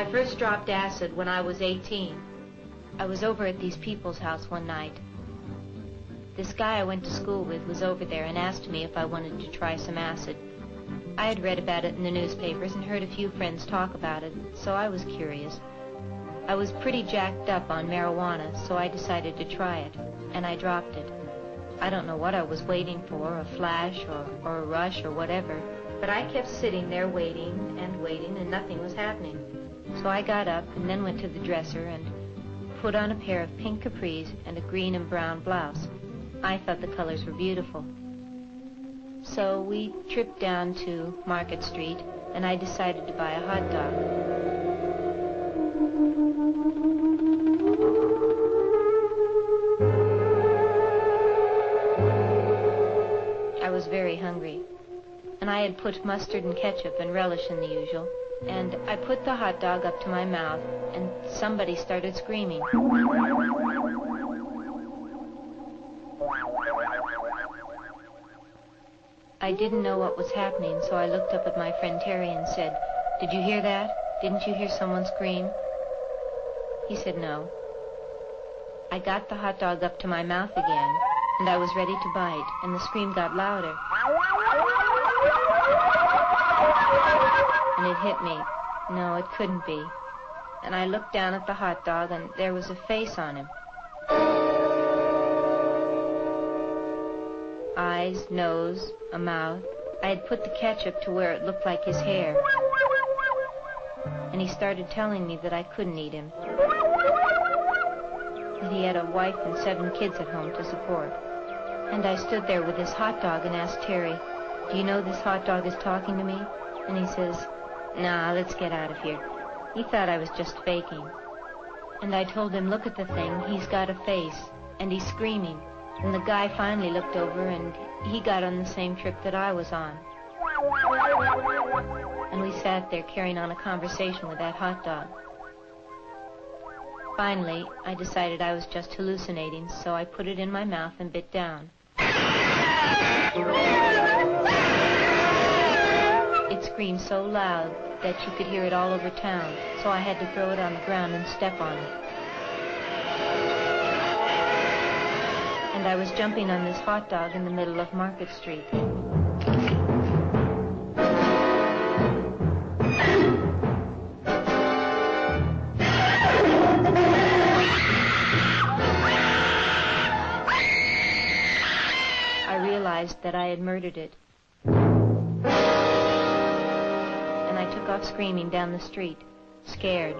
I first dropped acid when I was 18. I was over at these people's house one night. This guy I went to school with was over there and asked me if I wanted to try some acid. I had read about it in the newspapers and heard a few friends talk about it, so I was curious. I was pretty jacked up on marijuana, so I decided to try it, and I dropped it. I don't know what I was waiting for, a flash or a rush or whatever, but I kept sitting there waiting, and nothing was happening. So I got up and then went to the dresser and put on a pair of pink capris and a green and brown blouse. I thought the colors were beautiful. So we tripped down to Market Street, and I decided to buy a hot dog. I was very hungry, and I had put mustard and ketchup and relish in the usual, and I put the hot dog up to my mouth, and somebody started screaming. I didn't know what was happening, so I looked up at my friend Terry and said, "Did you hear that? Didn't you hear someone scream?" He said no. I got the hot dog up to my mouth again, and I was ready to bite, and the scream got louder. And it hit me. No, it couldn't be. And I looked down at the hot dog, and there was a face on him. Eyes, nose, a mouth. I had put the ketchup to where it looked like his hair. And he started telling me that I couldn't eat him. That he had a wife and 7 kids at home to support. And I stood there with this hot dog and asked Terry, "Do you know this hot dog is talking to me?" And he says, "Nah, let's get out of here." He thought I was just faking. And I told him, "Look at the thing, he's got a face, and he's screaming." And the guy finally looked over, and he got on the same trip that I was on. And we sat there carrying on a conversation with that hot dog. Finally, I decided I was just hallucinating, so I put it in my mouth and bit down. It screamed so loud that you could hear it all over town, so I had to throw it on the ground and step on it. And I was jumping on this hot dog in the middle of Market Street. I realized that I had murdered it. And I took off screaming down the street, scared.